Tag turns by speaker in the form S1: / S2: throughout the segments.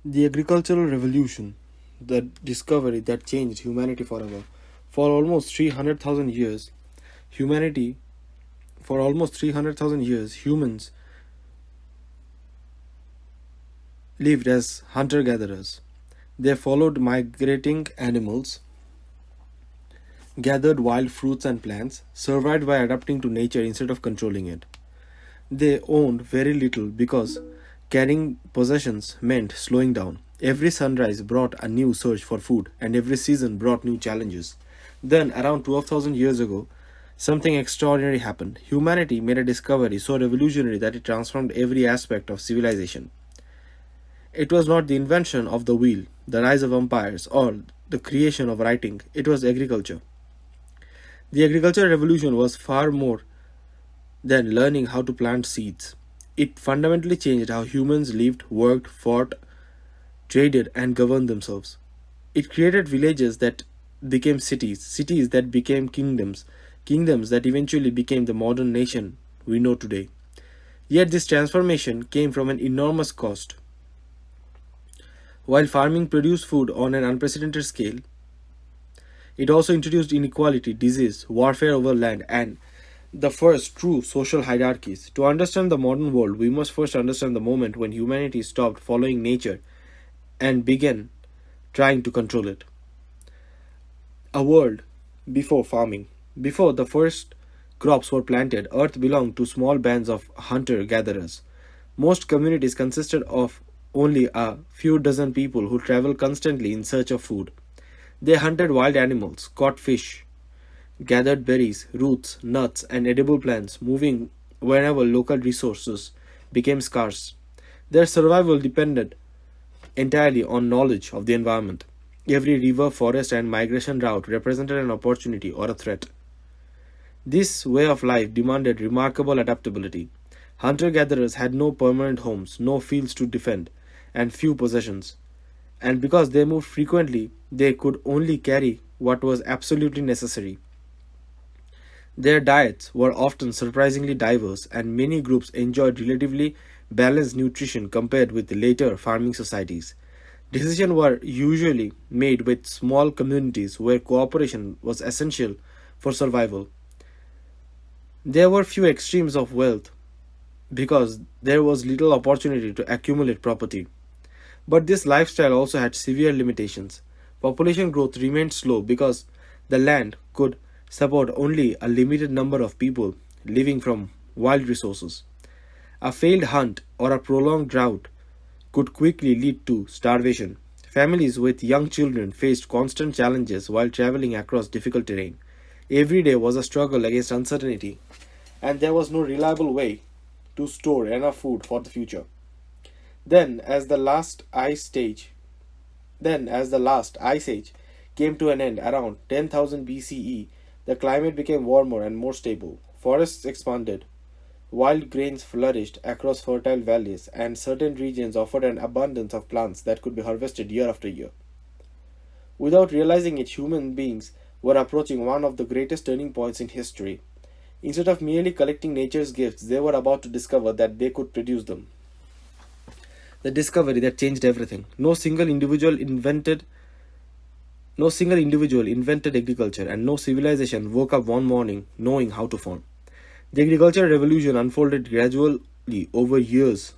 S1: The agricultural revolution, the discovery that changed humanity forever. For almost 300,000 years, humanity, for almost 300,000 years, humans lived as hunter gatherers. They followed migrating animals, gathered wild fruits and plants, survived by adapting to nature instead of controlling it. They owned very little because carrying possessions meant slowing down. Every sunrise brought a new search for food, and every season brought new challenges. Then, around 12,000 years ago, something extraordinary happened. Humanity made a discovery so revolutionary that it transformed every aspect of civilization. It was not the invention of the wheel, the rise of empires, or the creation of writing, it was agriculture. The agricultural revolution was far more than learning how to plant seeds. It fundamentally changed how humans lived, worked, fought, traded, and governed themselves. It created villages that became cities, cities that became kingdoms, kingdoms that eventually became the modern nation we know today. Yet this transformation came from an enormous cost. While farming produced food on an unprecedented scale, it also introduced inequality, disease, warfare over land, and the first true social hierarchies. To understand the modern world, we must first understand the moment when humanity stopped following nature and began trying to control it. A world before farming. Before the first crops were planted, earth belonged to small bands of hunter gatherers. Most communities consisted of only a few dozen people who traveled constantly in search of food. They hunted wild animals, caught fish, gathered berries, roots, nuts, and edible plants, moving wherever local resources became scarce. Their survival depended entirely on knowledge of the environment. Every river, forest, and migration route represented an opportunity or a threat. This way of life demanded remarkable adaptability. Hunter gatherers had no permanent homes, no fields to defend, and few possessions. And because they moved frequently, they could only carry what was absolutely necessary. Their diets were often surprisingly diverse, and many groups enjoyed relatively balanced nutrition compared with later farming societies. Decisions were usually made with small communities where cooperation was essential for survival. There were few extremes of wealth because there was little opportunity to accumulate property. But this lifestyle also had severe limitations. Population growth remained slow because the land could support only a limited number of people living from wild resources. A failed hunt or a prolonged drought could quickly lead to starvation. Families with young children faced constant challenges while traveling across difficult terrain. Every day was a struggle against uncertainty, and there was no reliable way to store enough food for the future. Then, as the last ice age came to an end around 10,000 BCE, the climate became warmer and more stable. Forests expanded, wild grains flourished across fertile valleys, and certain regions offered an abundance of plants that could be harvested year after year. Without realizing it, human beings were approaching one of the greatest turning points in history. Instead of merely collecting nature's gifts, they were about to discover that they could produce them. The discovery that changed everything. No single individual invented agriculture, and no civilization woke up one morning knowing how to farm. The agricultural revolution unfolded gradually over years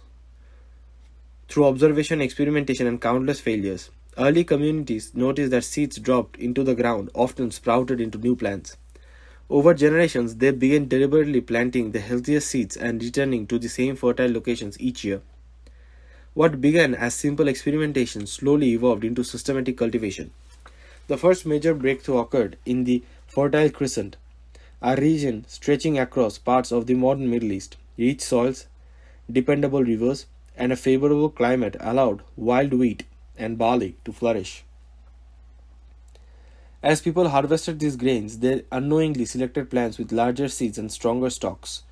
S1: through observation, experimentation, and countless failures. Early communities noticed that seeds dropped into the ground often sprouted into new plants. Over generations, they began deliberately planting the healthiest seeds and returning to the same fertile locations each year. What began as simple experimentation slowly evolved into systematic cultivation. The first major breakthrough occurred in the Fertile Crescent, a region stretching across parts of the modern Middle East. Rich soils, dependable rivers, and a favorable climate allowed wild wheat and barley to flourish. As people harvested these grains, they unknowingly selected plants with larger seeds and stronger stalks.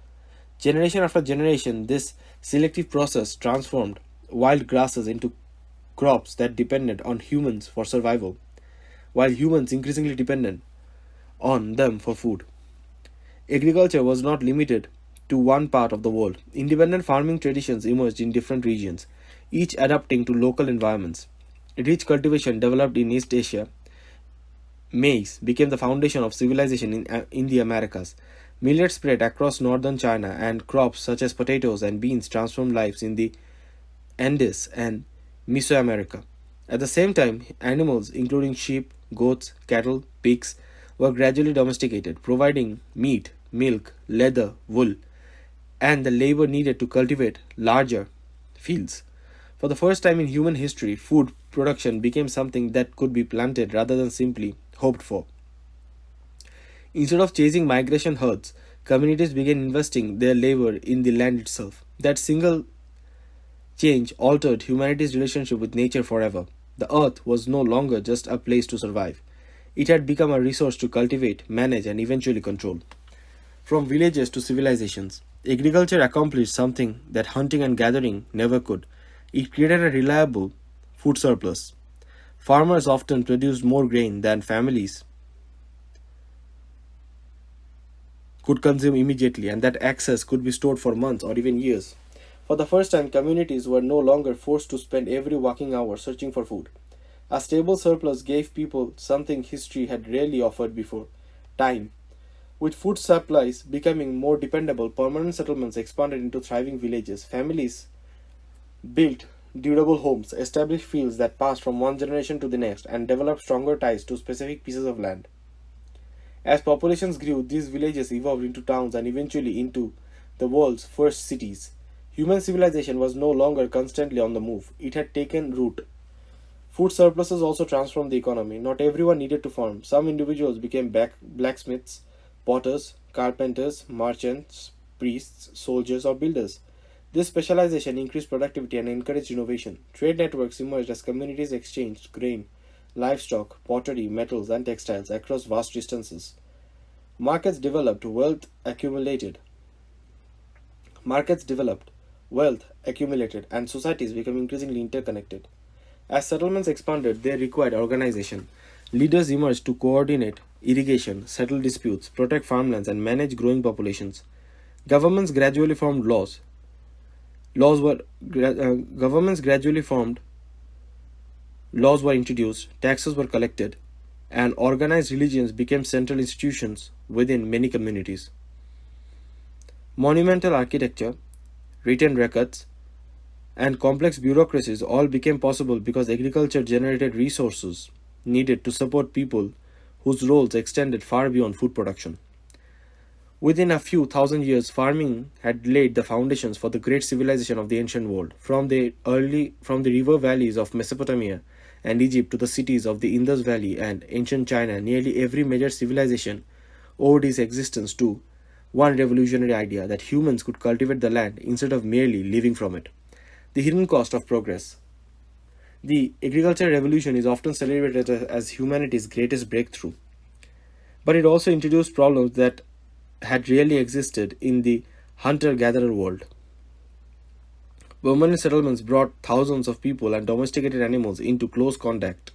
S1: Generation after generation, this selective process transformed wild grasses into crops that depended on humans for survival, while humans increasingly depended on them for food. Agriculture was not limited to one part of the world. Independent farming traditions emerged in different regions. each adapting to local environments. Rich cultivation developed in East Asia. Maize became the foundation of civilization in the Americas. Millet spread across northern China, and crops such as potatoes and beans transformed lives in the Andes and Mesoamerica. At the same time, animals including sheep, goats, cattle, pigs were gradually domesticated, providing meat, milk, leather, wool, and the labor needed to cultivate larger fields. For the first time in human history, food production became something that could be planted rather than simply hoped for. Instead of chasing migration herds, communities began investing their labor in the land itself. That single change altered humanity's relationship with nature forever. The earth was no longer just a place to survive. It had become a resource to cultivate, manage, and eventually control. From villages to civilizations, agriculture accomplished something that hunting and gathering never could. It created a reliable food surplus. Farmers often produced more grain than families could consume immediately, and that excess could be stored for months or even years. For the first time, communities were no longer forced to spend every working hour searching for food. A stable surplus gave people something history had rarely offered before: time. With food supplies becoming more dependable, permanent settlements expanded into thriving villages. Families built durable homes, established fields that passed from one generation to the next, and developed stronger ties to specific pieces of land. As populations grew, these villages evolved into towns and eventually into the world's first cities. Human civilization was no longer constantly on the move, it had taken root. Food surpluses also transformed the economy. Not everyone needed to farm. Some individuals became blacksmiths, potters, carpenters, merchants, priests, soldiers, or builders. This specialization increased productivity and encouraged innovation. Trade networks emerged as communities exchanged grain, livestock, pottery, metals, and textiles across vast distances. Markets developed, wealth accumulated. Markets developed, wealth accumulated, and societies became increasingly interconnected. As settlements expanded, they required organization. Leaders emerged to coordinate irrigation, settle disputes, protect farmlands, and manage growing populations. Governments gradually formed laws. Governments gradually formed. Laws were introduced, taxes were collected, and organized religions became central institutions within many communities. Monumental architecture, written records, and complex bureaucracies all became possible because agriculture generated resources needed to support people whose roles extended far beyond food production. Within a few thousand years, farming had laid the foundations for the great civilization of the ancient world. From the river valleys of Mesopotamia and Egypt to the cities of the Indus Valley and ancient China, nearly every major civilization owed its existence to one revolutionary idea: that humans could cultivate the land instead of merely living from it. The hidden cost of progress. The agricultural revolution is often celebrated as humanity's greatest breakthrough, but it also introduced problems that had rarely existed in the hunter-gatherer world. Permanent settlements brought thousands of people and domesticated animals into close contact,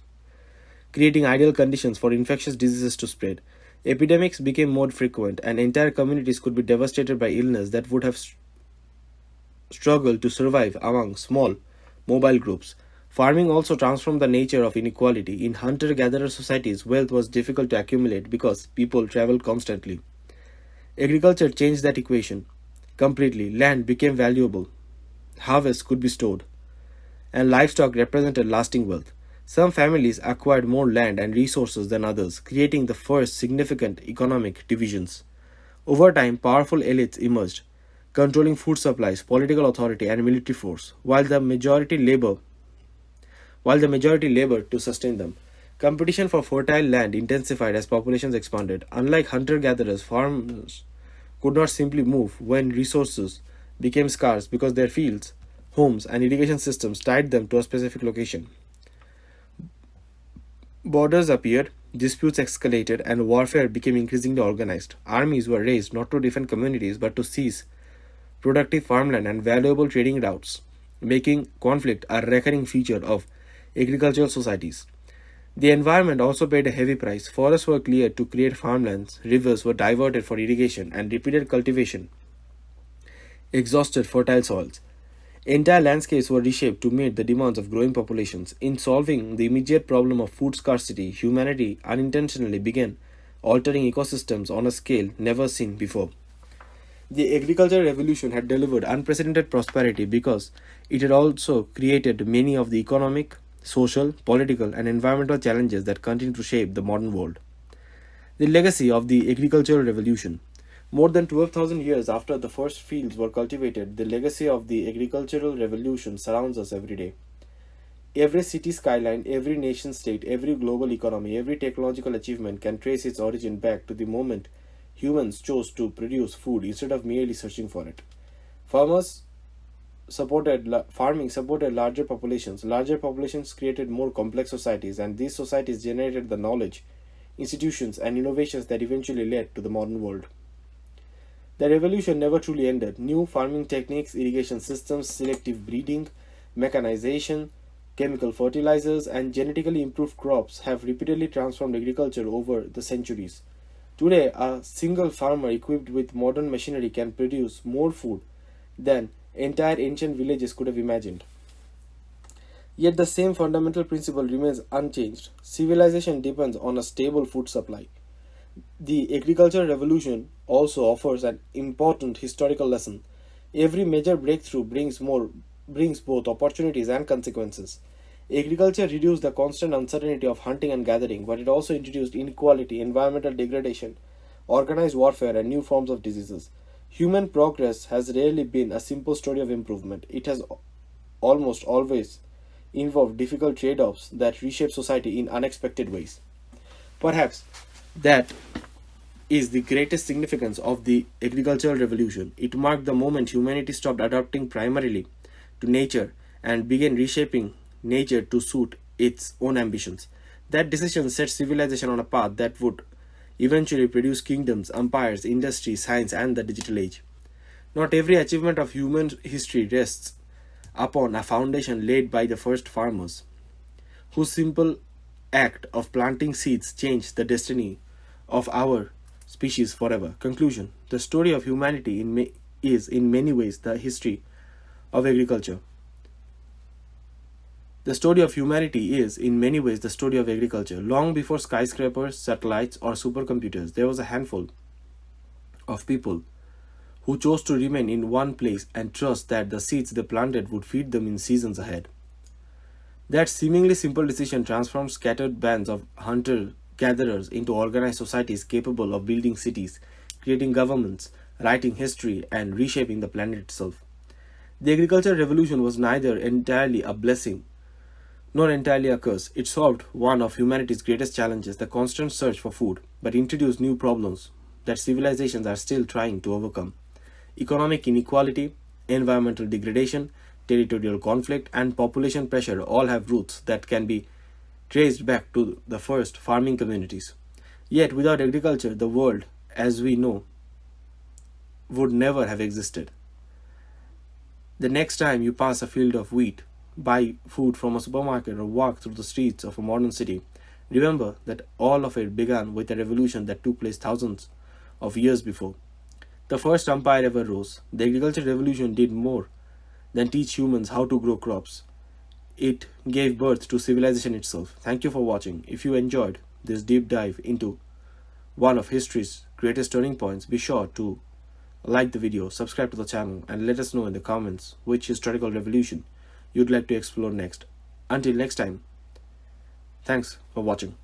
S1: creating ideal conditions for infectious diseases to spread. Epidemics became more frequent, and entire communities could be devastated by illness that would have struggled to survive among small, mobile groups. Farming also transformed the nature of inequality. In hunter gatherer societies, wealth was difficult to accumulate because people traveled constantly. Agriculture changed that equation completely. Land became valuable, harvests could be stored, and livestock represented lasting wealth. Some families acquired more land and resources than others, creating the first significant economic divisions. Over time, powerful elites emerged, controlling food supplies, political authority, and military force, while the majority labored to sustain them. Competition for fertile land intensified as populations expanded. Unlike hunter gatherers, farmers could not simply move when resources became scarce because their fields, homes, and irrigation systems tied them to a specific location. Borders appeared, disputes escalated, and warfare became increasingly organized. Armies were raised not to defend communities but to seize productive farmland and valuable trading routes, making conflict a recurring feature of agricultural societies. The environment also paid a heavy price. Forests were cleared to create farmlands, rivers were diverted for irrigation, and repeated cultivation exhausted fertile soils. Entire landscapes were reshaped to meet the demands of growing populations. In solving the immediate problem of food scarcity, humanity unintentionally began altering ecosystems on a scale never seen before. The agricultural revolution had delivered unprecedented prosperity because it had also created many of the economic, social, political, and environmental challenges that continue to shape the modern world. The legacy of the agricultural revolution. More than 12,000 years after the first fields were cultivated, the legacy of the agricultural revolution surrounds us every day. Every city skyline, every nation state, every global economy, every technological achievement can trace its origin back to the moment humans chose to produce food instead of merely searching for it. Farmers Farming supported larger populations. Larger populations created more complex societies, and these societies generated the knowledge, institutions, and innovations that eventually led to the modern world. The revolution never truly ended. New farming techniques, irrigation systems, selective breeding, mechanization, chemical fertilizers, and genetically improved crops have repeatedly transformed agriculture over the centuries. Today, a single farmer equipped with modern machinery can produce more food than entire ancient villages could have imagined. Yet the same fundamental principle remains unchanged. Civilization depends on a stable food supply. The agricultural revolution also offers an important historical lesson. Every major breakthrough brings both opportunities and consequences. Agriculture reduced the constant uncertainty of hunting and gathering, but it also introduced inequality, environmental degradation, organized warfare, and new forms of diseases. Human progress has rarely been a simple story of improvement. It has almost always involved difficult trade offs that reshape society in unexpected ways. Perhaps that is the greatest significance of the agricultural revolution. It marked the moment humanity stopped adapting primarily to nature and began reshaping nature to suit its own ambitions. That decision set civilization on a path that would eventually produce kingdoms, empires, industry, science, and the digital age. Not every achievement of human history rests upon a foundation laid by the first farmers, whose simple act of planting seeds changed the destiny of our species forever. Conclusion. The story of humanity is in many ways the history of agriculture. The story of humanity is, in many ways, the story of agriculture. Long before skyscrapers, satellites, or supercomputers, there was a handful of people who chose to remain in one place and trust that the seeds they planted would feed them in seasons ahead. That seemingly simple decision transformed scattered bands of hunter gatherers into organized societies capable of building cities, creating governments, writing history, and reshaping the planet itself. The agricultural revolution was neither entirely a blessing nor entirely a curse. It solved one of humanity's greatest challenges, the constant search for food, but introduced new problems that civilizations are still trying to overcome. Economic inequality, environmental degradation, territorial conflict, and population pressure all have roots that can be traced back to the first farming communities. Yet, without agriculture, the world, as we know, would never have existed. The next time you pass a field of wheat, buy food from a supermarket, or walk through the streets of a modern city, remember that all of it began with a revolution that took place thousands of years before. The first empire ever rose. The agricultural revolution did more than teach humans how to grow crops. It gave birth to civilization itself. Thank you for watching. If you enjoyed this deep dive into one of history's greatest turning points, be sure to like the video, subscribe to the channel, and let us know in the comments which historical revolution you'd like to explore next. Until next time, thanks for watching.